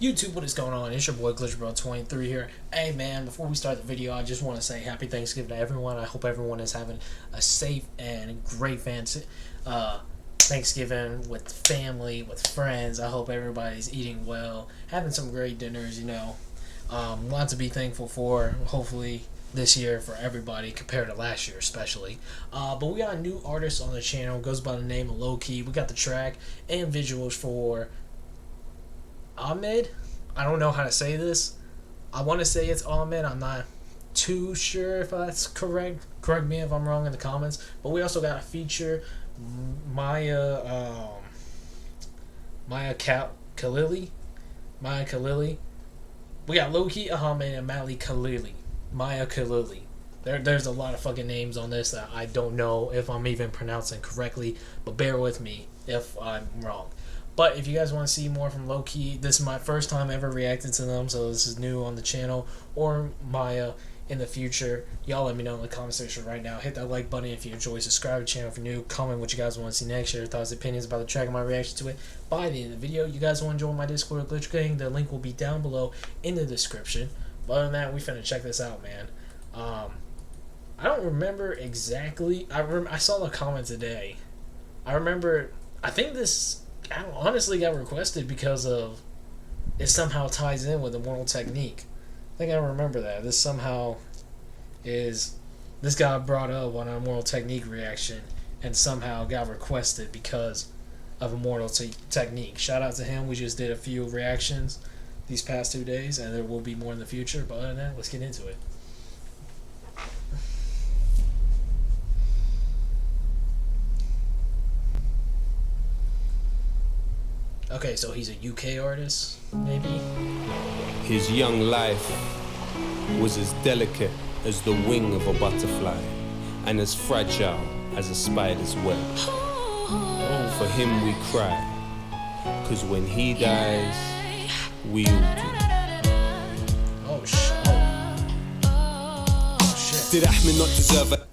YouTube, what is going on? It's your boy GlitcherBro23 here. Hey man, before we start the video, I just want to say happy Thanksgiving to everyone. I hope everyone is having a safe and great Thanksgiving with family, with friends. I hope everybody's eating well, having some great dinners, Lots to be thankful for, hopefully, this year for everybody compared to last year especially. But we got a new artist on the channel, goes by the name of Lowkey. We got the track and visuals for Ahmed. I don't know how to say this. I want to say it's Ahmed. I'm not too sure if that's correct. Correct me if I'm wrong in the comments. But we also got a feature, Mai Khalil. We got Lowkey, Ahmed, and Mai Khalil. There's a lot of fucking names on this that I don't know if I'm even pronouncing correctly, but bear with me if I'm wrong. But if you guys want to see more from Lowkey, this is my first time ever reacting to them, so this is new on the channel, or Maya in the future. Y'all let me know in the comment section right now. Hit that like button if you enjoy, subscribe to the channel if you're new, comment what you guys want to see next, share your thoughts, opinions about the track and my reaction to it by the end of the video. You guys want to join my Discord Glitch Gang, the link will be down below in the description. But other than that, we finna check this out, man. I don't remember exactly. I saw the comment today. I think this honestly got requested because of it somehow ties in with the Immortal Technique. I think I remember that. This got brought up on a Immortal Technique reaction and somehow got requested because of Immortal Technique. Shout out to him. We just did a few reactions these past 2 days, and there will be more in the future. But other than that, let's get into it. Okay, so he's a UK artist, maybe? His young life was as delicate as the wing of a butterfly and as fragile as a spider's web. Oh. For him we cry, 'cause when he dies, we all do. Oh shit. Did Ahmed not deserve it?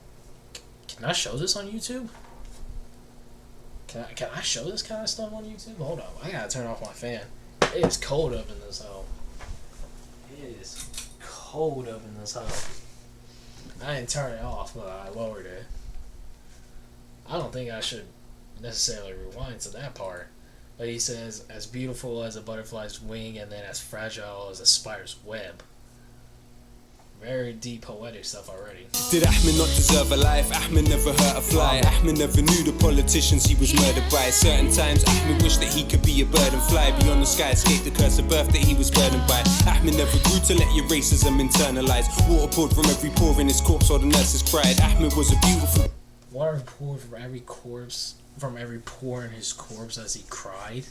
Can I show this on YouTube? Can I show this kind of stuff on YouTube? Hold on, I gotta turn off my fan. It is cold up in this house. It is cold up in this house. I didn't turn it off, but I lowered it. I don't think I should necessarily rewind to that part. But he says, as beautiful as a butterfly's wing and then as fragile as a spider's web. Very deep poetic stuff already. Did Ahmed not deserve a life? Ahmed never hurt a fly. Ahmed never knew the politicians he was murdered by. Certain times Ahmed wished that he could be a bird and fly beyond the sky, escape the curse of birth that he was burdened by. Ahmed never grew to let your racism internalize. Water poured from every pore in his corpse while the nurses cried. Ahmed was a beautiful... Water poured from every pore in his corpse as he cried.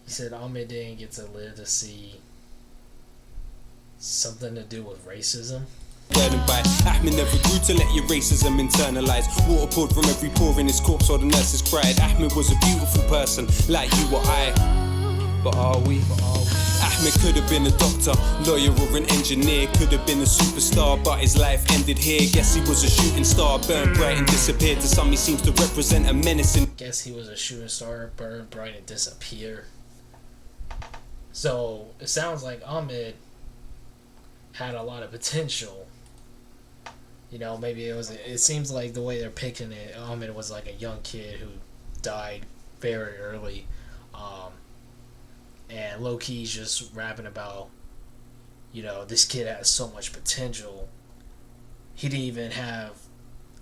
He said Ahmed didn't get to live to see something to do with racism. By Ahmed never grew to let your racism internalize. Water poured from every pore in his corpse while the nurses cried. Ahmed was a beautiful person, like you or I. But are we? Ahmed could have been a doctor, lawyer or an engineer. Could have been a superstar, but his life ended here. Guess he was a shooting star, burned bright and disappeared. To some he seems to represent a menace. Guess he was a shooting star, burned bright and disappear. So it sounds like Ahmed had a lot of potential. Maybe it seems like the way they're picking it, Ahmed was like a young kid who died very early. And Lowkey's just rapping about, this kid has so much potential. He didn't even have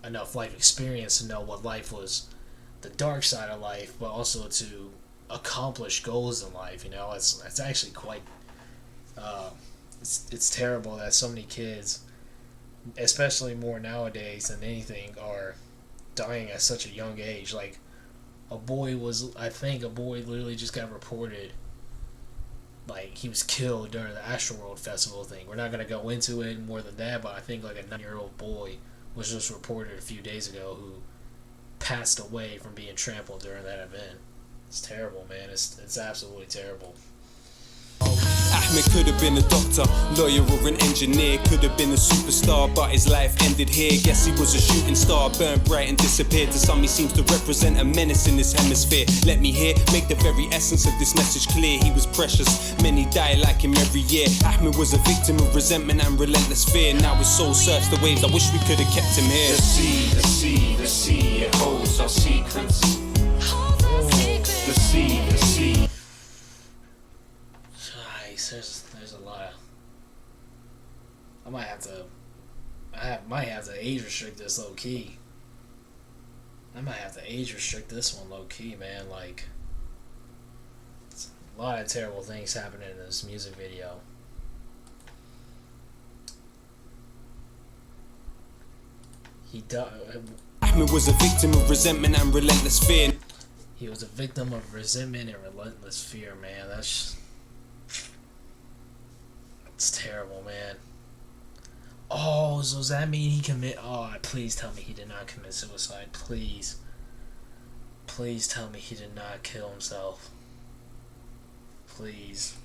enough life experience to know what life was, the dark side of life, but also to accomplish goals in life. It's actually quite... It's terrible that so many kids, especially more nowadays than anything, are dying at such a young age. Like, I think a boy literally just got reported, like, he was killed during the Astroworld Festival thing. We're not going to go into it more than that, but I think like a 9-year-old boy was just reported a few days ago who passed away from being trampled during that event. It's terrible, man. It's absolutely terrible. Ahmed could have been a doctor, lawyer or an engineer. Could have been a superstar, but his life ended here. Guess he was a shooting star, burned bright and disappeared. To some he seems to represent a menace in this hemisphere. Let me hear, make the very essence of this message clear. He was precious, many die like him every year. Ahmed was a victim of resentment and relentless fear. Now his soul surfs the waves, I wish we could have kept him here. The sea, it holds our secrets. The sea. Nice, there's a lot of... I might have to age restrict this low key. I might have to age restrict this one low key, man. Like, it's a lot of terrible things happening in this music video. Ahmed was a victim of resentment and relentless fear. He was a victim of resentment and relentless fear, man. It's terrible, man. Oh, so does that mean he please tell me he did not commit suicide. Please tell me he did not kill himself. Please.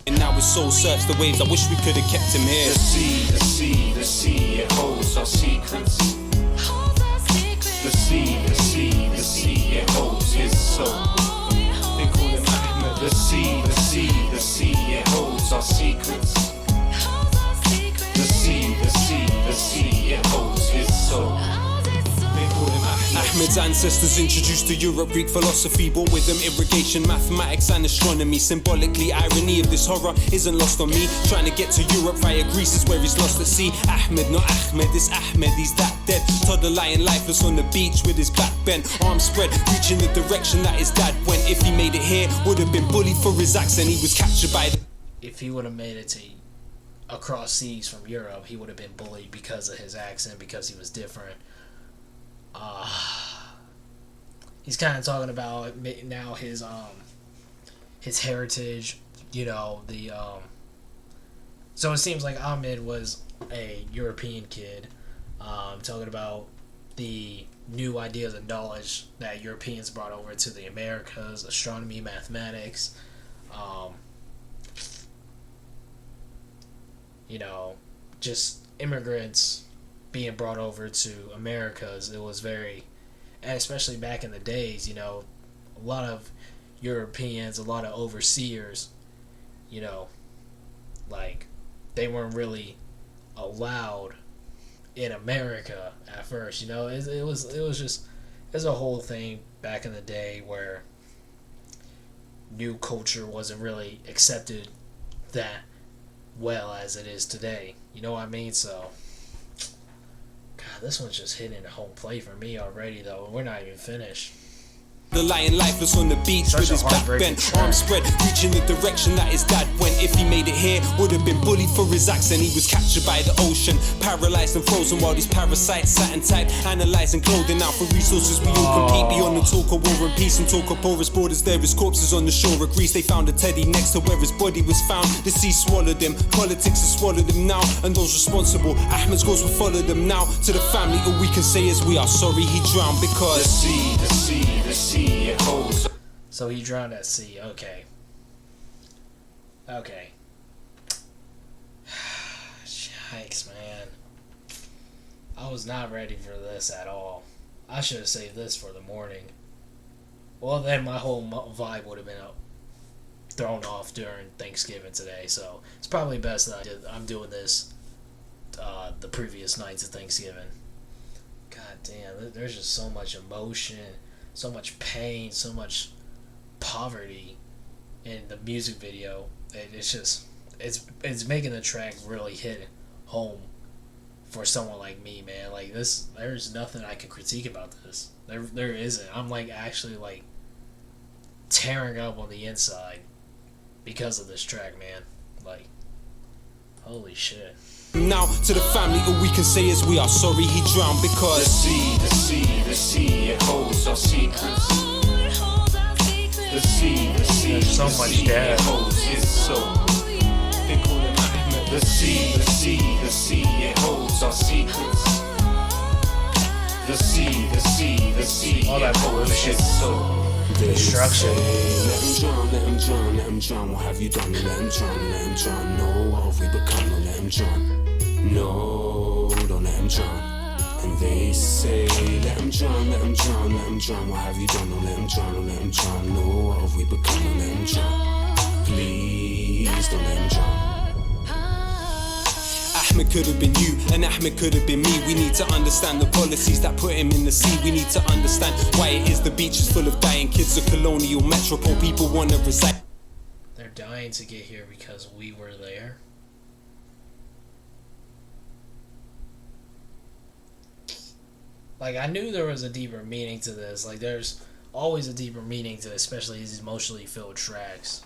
And now his soul surfs the waves, I wish we could have kept him here. The sea, it holds our secrets. The sea, it holds his soul. They call him Ahmed. The sea, it holds our secrets. The sea, it holds his soul. Ahmed's ancestors introduced to Europe Greek philosophy, brought with them irrigation, mathematics and astronomy. Symbolically, irony of this horror isn't lost on me. Trying to get to Europe via Greece is where he's lost at sea. Ahmed, not Ahmed, it's Ahmed, he's that dead. Toddler lying lifeless on the beach with his back bent, arms spread, reaching the direction that his dad went. If he made it here, would have been bullied for his accent. He was captured by the... If he would have made it to across seas from Europe, he would have been bullied because of his accent, because he was different. He's kind of talking about now his heritage, you know, so it seems like Ahmed was a European kid, talking about the new ideas and knowledge that Europeans brought over to the Americas, astronomy, mathematics, you know, just immigrants being brought over to Americas. It was very, and especially back in the days, you know, a lot of Europeans, a lot of overseers, you know, like, they weren't really allowed in America at first, you know. It was a whole thing back in the day where new culture wasn't really accepted that well as it is today, you know what I mean? So God, this one's just hitting home plate for me already, though. We're not even finished. The lion lifeless on the beach with his back bent, arms spread, reaching the direction that his dad went. If he made it here, would have been bullied for his accent. He was captured by the ocean, paralyzed and frozen while these parasites sat and typed, analyzing clothing out for resources. We all compete beyond the talk of war and peace and talk of porous borders. There is corpses on the shore of Greece. They found a teddy next to where his body was found. The sea swallowed him, politics has swallowed him now, and those responsible, Ahmed's goals will follow them now. To the family, all we can say is we are sorry he drowned because The sea, it holds. So he drowned at sea. Okay. Yikes, man. I was not ready for this at all. I should have saved this for the morning. Well, then my whole vibe would have been thrown off during Thanksgiving today. So it's probably best that I'm doing this the previous nights of Thanksgiving. God damn, there's just so much emotion, so much pain, so much poverty in the music video. It's making the track really hit home for someone like me, man. Like this, there's nothing I can critique about this. There isn't. I'm like actually like tearing up on the inside because of this track, man. Like, holy shit. Now to the family, all we can say is we are sorry he drowned because The sea, it holds our secrets. The sea, There's so much it holds his soul. They call him Ahmed. The sea, it holds our secrets. The sea, All that it holds bullshit. his soul. They Destruction. say, let him drown, let him drown, let him drown. What have you done? Let him drown, let him drown. No, what have we become? No, let him drown. No, don't let him drown. And they say, let him drown, let him drown, let him drown. What have you done? No, let him drown, no, let him drown. No, what have we become? No, let him drown. Please don't let him drown. Ahmed could have been you, and Ahmed could have been me. We need to understand the policies that put him in the sea. We need to understand why it is the beach is full of dying kids. A colonial metropole, people want to reside. They're dying to get here because we were there. Like, I knew there was a deeper meaning to this. Like, there's always a deeper meaning to, especially these emotionally filled tracks.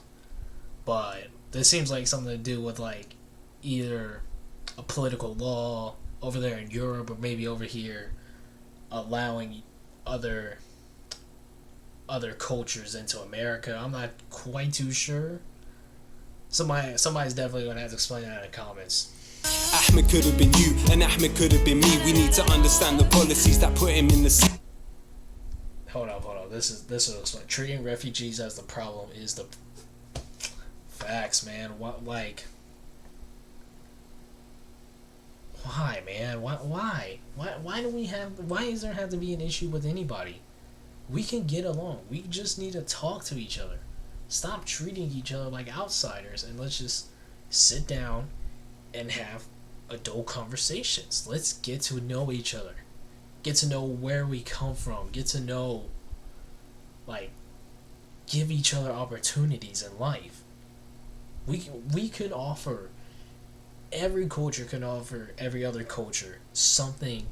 But this seems like something to do with, like, either a political law over there in Europe or maybe over here allowing other cultures into America. I'm not quite too sure. Somebody's definitely going to have to explain that in the comments. Ahmed could have been you, and Ahmed could have been me. We need to understand the policies that put him in the sea. Hold up. This looks like treating refugees as the problem is the facts, man. What, like, why, man? Why do we have? Why does there have to be an issue with anybody? We can get along. We just need to talk to each other. Stop treating each other like outsiders, and let's just sit down and have adult conversations. Let's get to know each other. Get to know where we come from. Get to know, like, give each other opportunities in life. We could offer, every culture can offer every other culture something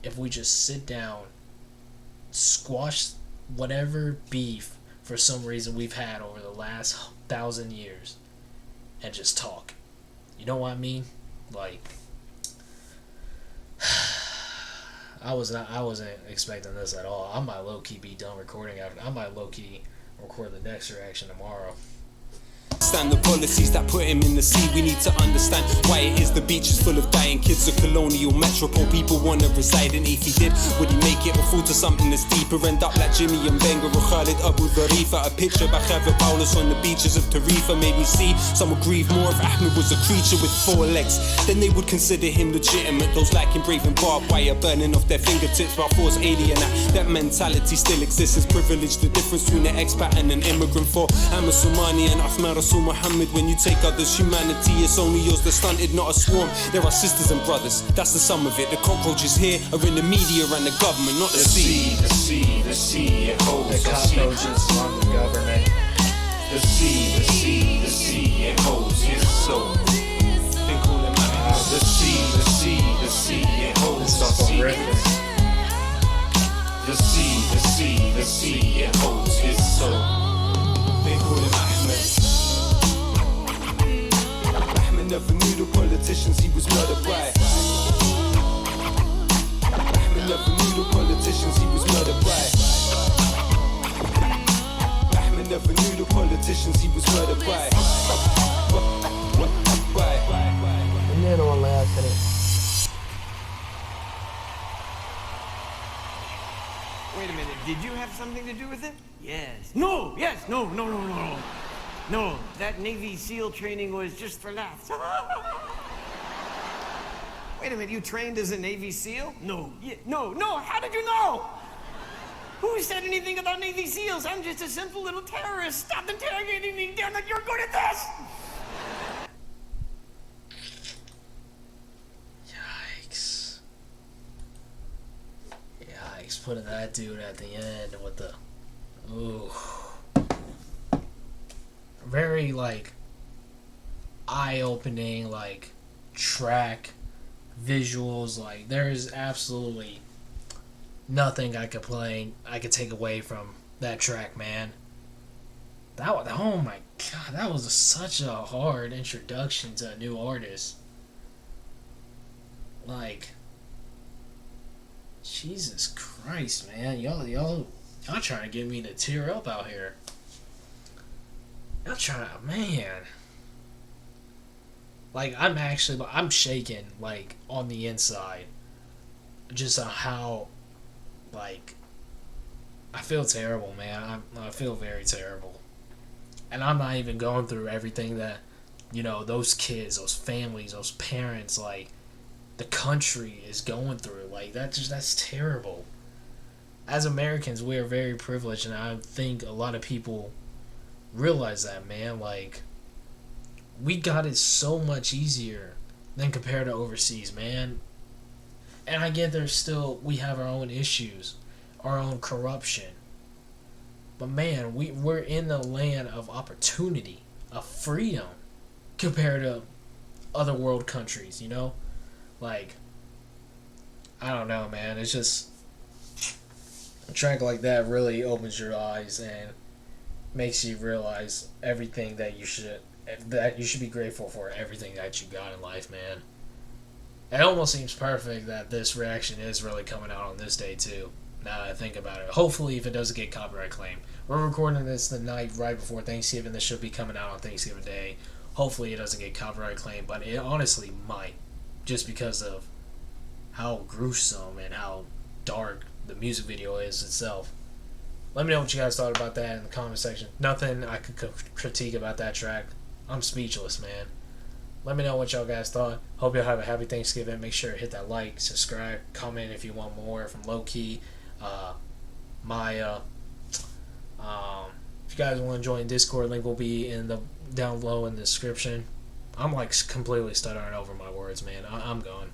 if we just sit down, squash whatever beef for some reason we've had over the last 1,000 years and just talk. You know what I mean? Like, I wasn't expecting this at all. I might low-key be done recording after. I might low-key record the next reaction tomorrow. Understand the policies that put him in the sea. We need to understand why it is the beach is full of dying kids. A colonial metropole, people want to reside in. If he did, would he make it or fall to something that's deeper? End up like Jimmy and Benga or Khalid Abu Dharifa. A picture by Khaver Paulus on the beaches of Tarifa made me see some would grieve more if Ahmed was a creature with 4 legs. Then they would consider him legitimate. Those like him braving barbed wire, burning off their fingertips while force alien. That mentality still exists as privilege. The difference between an expat and an immigrant. For Ahmed Somani and Ahmed Rasul Muhammad, when you take others' humanity, it's only yours that's stunted, not a swarm. There are sisters and brothers, that's the sum of it. The cockroaches here are in the media and the government, not the sea. The sea, it holds The our cockroaches secrets. on the government. The sea, it holds his soul. They call him Ahmed. The sea, it holds our secrets. The sea, it holds his soul. They call him Ahmed. Ahmed never knew the politicians he was murdered by. Ahmed never knew the politicians he was murdered by. Ahmed never knew the politicians he was murdered by. Wait a minute, did you have something to do with it? Yes. No, yes, no. No, that Navy SEAL training was just for laughs. Wait a minute, you trained as a Navy SEAL? No, how did you know? Who said anything about Navy SEALs? I'm just a simple little terrorist. Stop interrogating me, damn it, you're good at this! Yikes, putting that dude at the end with the, ooh, very, like, eye-opening, like, track visuals. Like, there's absolutely nothing I could take away from that track, man. That was, oh my god, that was such a hard introduction to a new artist. Like, Jesus Christ, man, y'all trying to get me to tear up out here. Y'all trying to, man. Like, I'm shaking, like, on the inside. Just on how, like, I feel terrible, man. I feel very terrible. And I'm not even going through everything that, those kids, those families, those parents, like, the country is going through. Like, that's terrible. As Americans, we are very privileged, and I think a lot of people realize that, man. Like, we got it so much easier than compared to overseas, man. And I get we have our own issues, our own corruption. But man, we're in the land of opportunity, of freedom, compared to other world countries, Like, I don't know, man. It's just, a track like that really opens your eyes and makes you realize everything that you should be grateful for, everything that you got in life, man. It almost seems perfect that this reaction is really coming out on this day too. Now that I think about it, hopefully, if it doesn't get copyright claim, we're recording this the night right before Thanksgiving. This should be coming out on Thanksgiving Day. Hopefully, it doesn't get copyright claim, but it honestly might, just because of how gruesome and how dark the music video is itself. Let me know what you guys thought about that in the comment section. Nothing I could critique about that track. I'm speechless, man. Let me know what y'all guys thought. Hope y'all have a happy Thanksgiving. Make sure to hit that like, subscribe, comment if you want more from Lowkey, Maya. If you guys want to join Discord, link will be in the down below in the description. I'm like completely stuttering over my words, man. I'm going.